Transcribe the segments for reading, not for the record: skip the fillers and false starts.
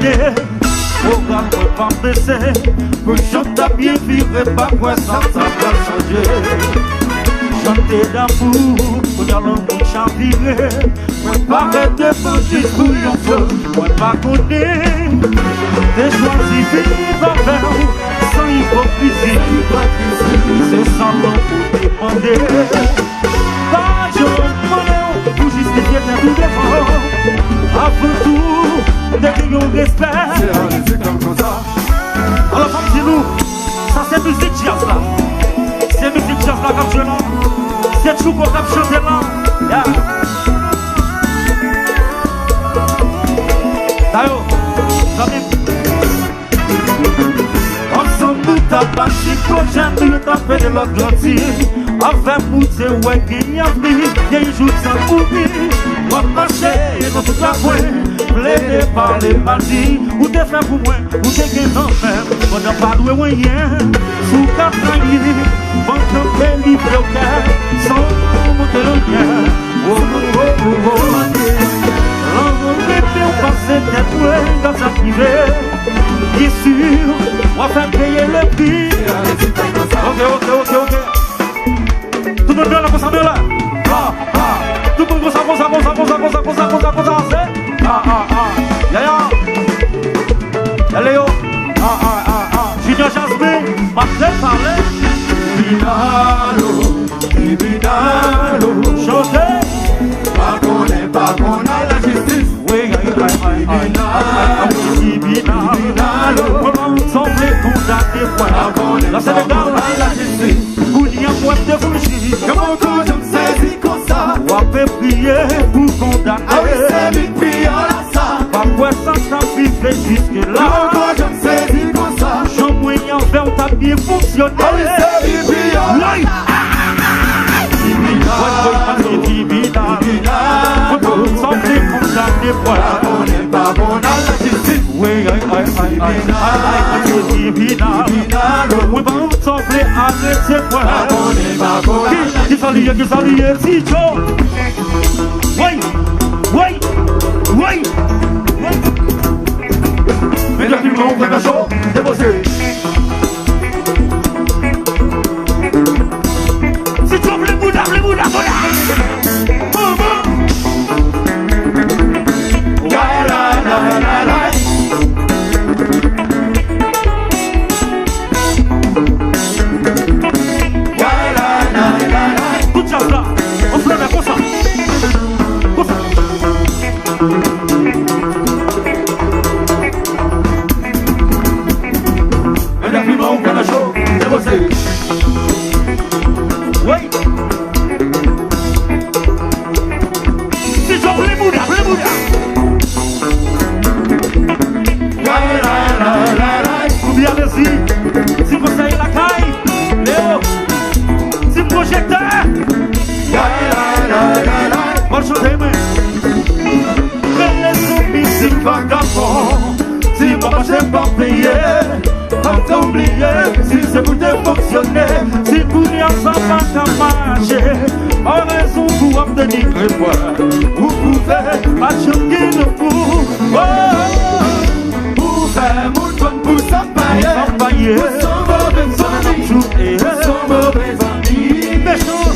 gagner. Programme pas baisser, pour chanter bien vivre, pas quoi ça va changer. Chanter d'amour, pour y aller l'amour chavirer. Moi pas arrêter pour juste pour yon feu, moi pas connaître. T'es choisi vivre avec sans hypocrisie. C'est sans l'eau pour demander. Pas je m'en pour justifier tes tout défauts. Avant tout, dès qu'on respect. C'est un musique comme ça. Alors, comme dis-nous, ça c'est musique jazz là. C'est musique jazz là comme je l'en. C'est tout qu'on a chanté là. Yeah. D'ailleurs, ensemble nous t'as bâti, prochain nous t'as fait de l'autre glantier. Avec nous c'est ouais qu'il y a pris, il y a un jour sans oublier. On marcher dans toute la voie, plaidé par les bandits. Ou t'es fait pour moi, ou t'es gain non même. On n'a pas de moyen, sous quatre années, on t'en livrer au cœur, sans monter le lien. Oh oh oh oh oh. L'envie on passe tête dans sa privée. Bien sûr, on va faire payer le prix. Ok. Tout le monde là, comme ça, là. Tout le monde comme ça, Yaya. Léo. Junior Jasmine, Marcel parler. Tribunalo. Chanter. Pas qu'on a la justice. Oui, tribunalo. Semblez condamné, voilà. La Sénégal, la justice. vous n'y a point de bougie. Comment quand je me saisis comme ça? On peut prier pour condamner. Ah oui, c'est vite prier à ça. Pas quoi ça fait jusque là. Comment quand je me saisis comme ça? Jean moyen vers on t'a bien fonctionné. Ah oui, c'est vite prier à ça. Semblez condamné, voilà. Pas qu'on a la justice. Oui, oui, bah on semblait arrêter, voilà. Qui s'allie, si Joe. Oui. Mais là, tu m'en fais la chose, déposé. Si tu veux le Bouddha, voilà. Tout ça là, on fait la comme ça. Mais là, tu m'en fais la chose, déposé. Oui. Si tu veux le Bouddha. Oublie allez-y. Si vous savez la caille, Léo. Si projecteur. Bonne chose, aimé. Mais les zombies, si vagabond. Si mon marché pas payé, pas oublié. Si c'est pour te fonctionner, si tout n'y a ça pas marcher. En raison pour obtenir le pouvoir, vous pouvez acheter le coup. Pour faire mon temps pour s'empailler. Pour son mauvais amis. Méchant.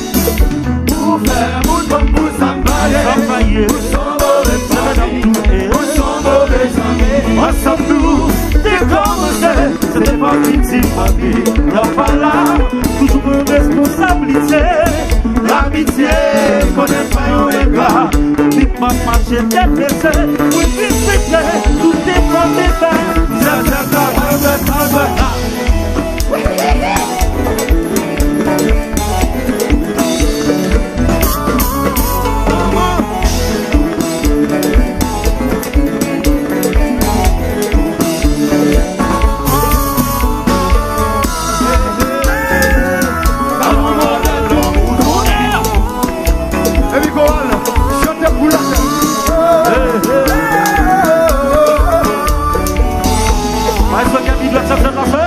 Pour faire mon temps pour s'empailler. Pour son mauvais amis. Pour son mauvais amis. Ensemble nous, décommencer. C'était pas victime, ma vie. Leur parole, toujours une responsabilité. L'amitié, connaît pas un regard. Vite ma marche est blessé. Oui, vite c'était, tout est comme des bains. Mais só que a Bíblia está dando a fé.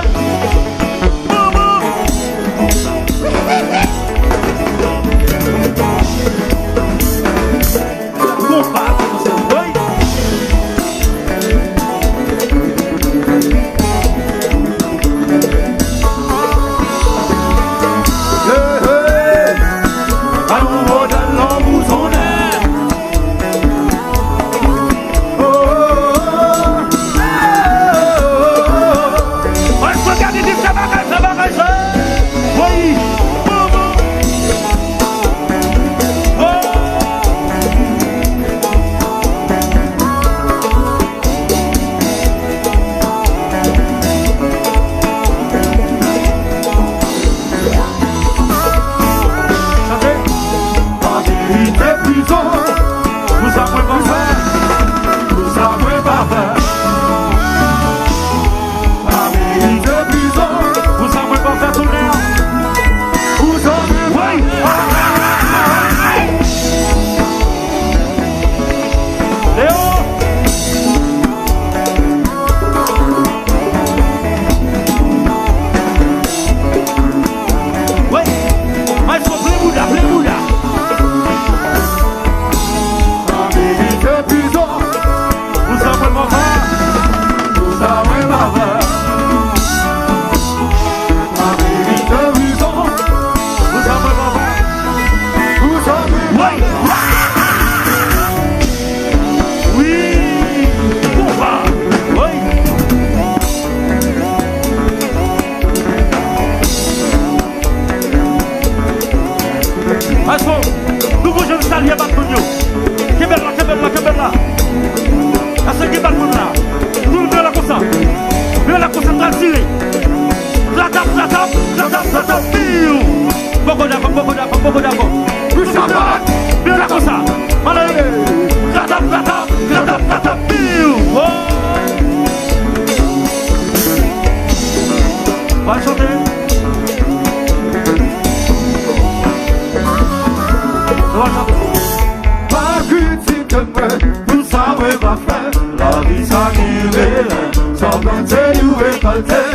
ça ouais pas faire. La vie ça qui veut, sans planter ou récolter.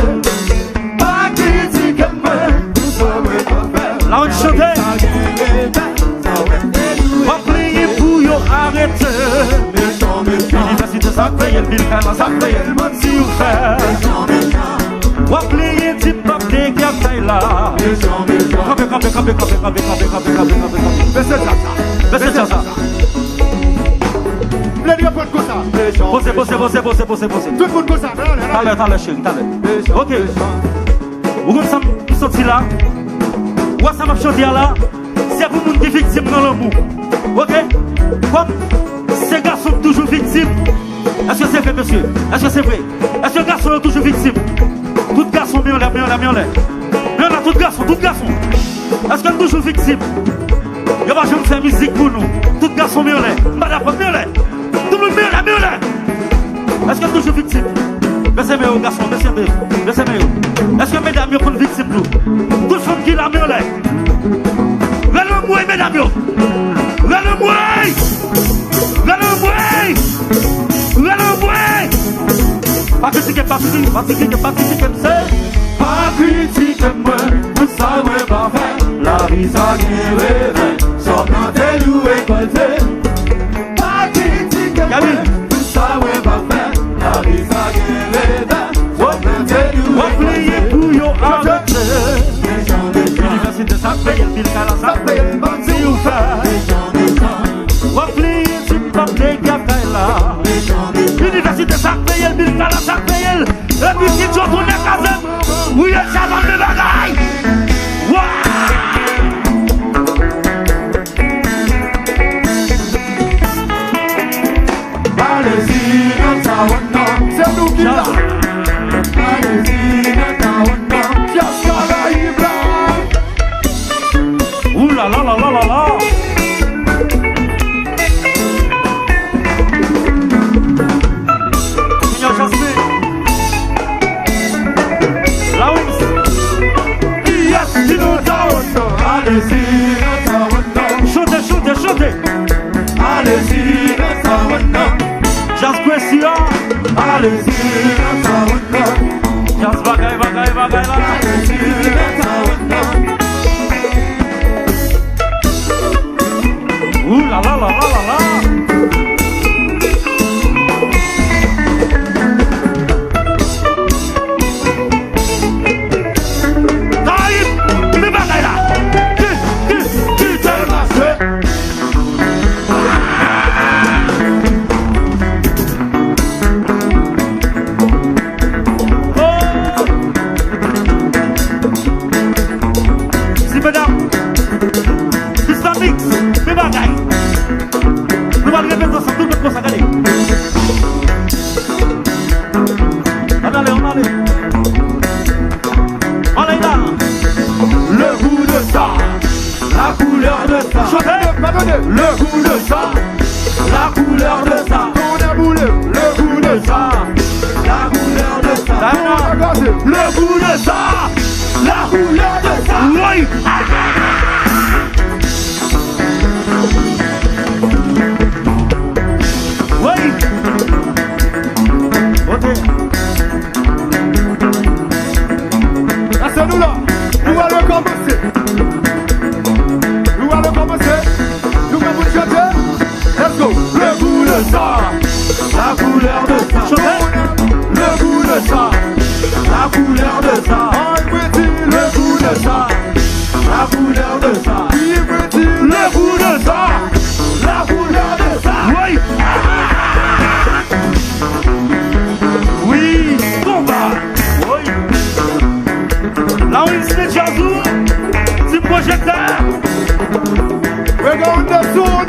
Pas critiquer moi, ça ouais pas faire. Là on chante. Va prier pour yo arrêter. L'université ça paye le bill, ça paye le monde si vous faites. Va prier type pape de qui là. Campé. Baissez ça. Les gars pour ça. Posez. Tout le monde comme ça. T'allez, chérie, t'allez. Ok. Vous avez sorti là. Ou ça m'a chanté là. C'est pour nous qui victimes dans l'amour. Ok? Comme ces garçons sont toujours victimes. Est-ce que c'est vrai, monsieur? Est-ce que c'est vrai? Est-ce que les garçons sont toujours victimes? Tout garçon, mieux là. Tout garçon. Est-ce que toujours victime? Il va jamais faire musique pour nous. Tout garçon, mieux là. Madame, mieux là. Tout le monde mieux là. Est-ce que toujours victime? Laissez-moi, garçon, laissez-moi. Est-ce que mesdames sont victimes de nous? Tout le monde qui l'a mieux là. Regardez-moi, mesdames. Regardez-moi. Pas critiquer, Pas critiquer moi, tout ça ouais pas faire. La vie ça qui réveille, sans planter ou récolter. Pas critiquer moi, tout ça ouais pas faire. La vie ça qui réveille, sans planter ou récolter. Pour yo arrêter. L'université ça paye le bill, ça paye le monde si vous faites. Va plier si pas de qui là. L'université ça paye le bill, ça paye le. Et puis si tu retournes à casa, oui, ça va de bagaille. Allez-y, c'est nous qui l'a. Allez-y, ouh là là. Signor Jasmine. Allez-y, chantez. Allez-y, Jazz Question. Allez-y, Jazz bagaille là. Ouh là là. Le goût de ça, la couleur de ça, on a boulé, le goût de ça, la couleur de ça, le goût de ça, la couleur de ça, oui. Ok. Ah, c'est nous là, nous allons commencer. Let's go. Le goût de ça, la couleur de ça. Le goût de ça, la couleur de ça. Le goût de ça, la couleur de ça. Le goût de ça, la couleur de ça. Oui. Oui. Combat. Oui. Là où il se met Jazou, c'est projecteur. We're going to soon.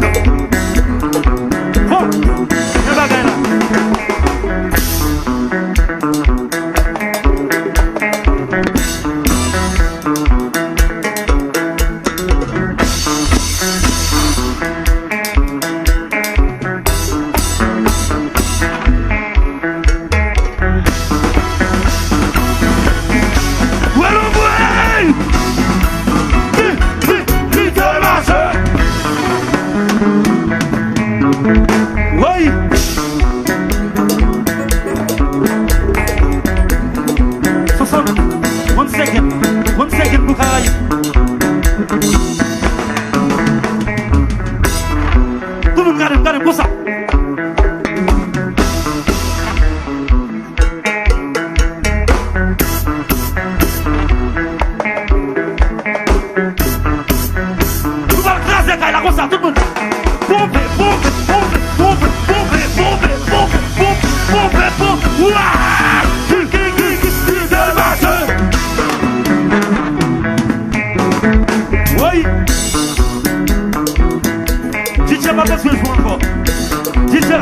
Michel.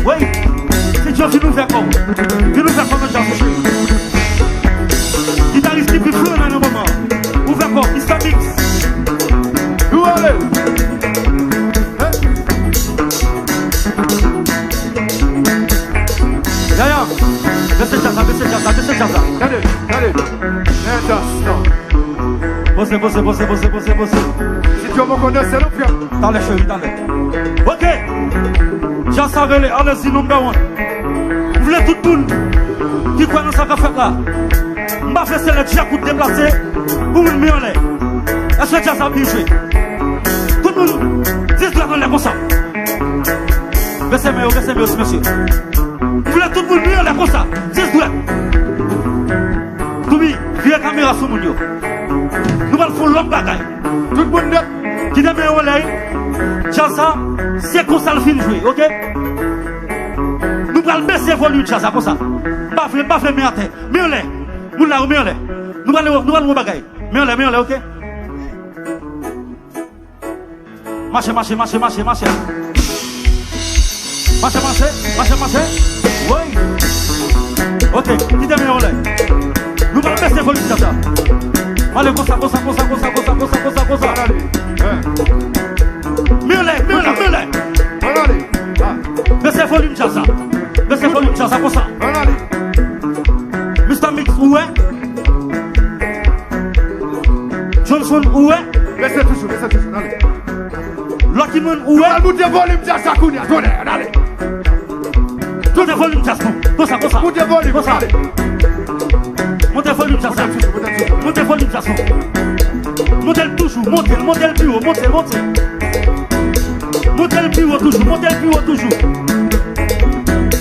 Oui, c'est Dieu qui nous fait comme. Qui nous fait comme un chant. Guitariste qui peut flou dans le moment. Où fait quoi? Islamix. Où allez? Yaya, baissez Jazza. Allez. Bossez. Si tu veux me connaître, c'est le frère. Dans les cheveux, dans les. Ok. Jazza, allez-y, number one. Vous voulez tout le monde qui croit dans ça qu'a fait là? Je vais faire le Jacques pour déplacer pour me mieux aller. Est-ce que Jazza a bien joué? Tout le monde, dis-le dans les comme ça. Baissez-moi, monsieur. Vous voulez tout le monde mieux aller comme ça? Dis-le. Toumi, viens caméra sur mon yo. Nous allons faire l'homme bagaille. Tout le monde net. Qui n'a pas eu Jazza, c'est comme ça le film joué, ok? Nous allons baisser le volume de Jazza comme ça. Pas faire mieux à terre. Mieux aller. Nous allons bagaille. Mieux aller, ok? Marchez. Oui. Ok, qui n'a pas eu nous allons baisser le volume de Jazza. Allez, comme ça. Mieux. Baissez le volume Jazza. Comme ça. Mr. Mix, où est? Johnson, où est? Laissez toujours, allez. Lucky Moon, où est? Montez le volume, Jazza, allez. Tout le volume Jazza. Comme ça. Montez le volume, allez. Montez le volume Jazza. Montez le toujours, montez le plus haut, montez. Montez le plus haut toujours.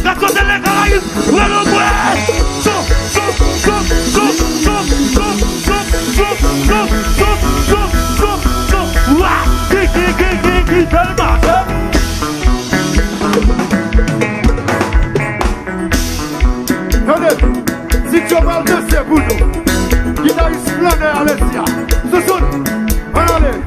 La côte de la Caraïbe, si tu parles de ces boulots, guitariste planeur, allez-y, ce son, allez,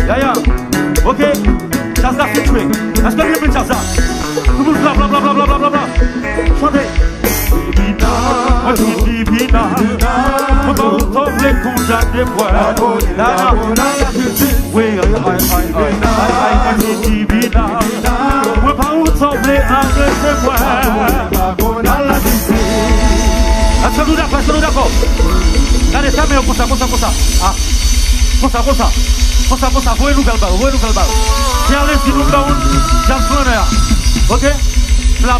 Yaya, ok, Jazza featuring. Est-ce que vous avez Jazza? Tout le monde bla. Chantez. Divina, on va retrouver condamné pour oui, divina, on va retrouver est-ce que nous d'accord? Allez, ça, mais comme ça. Ah, comme ça, voyez nous galba. C'est allez-y, nous down, Jazz Planner. Ok? Bla.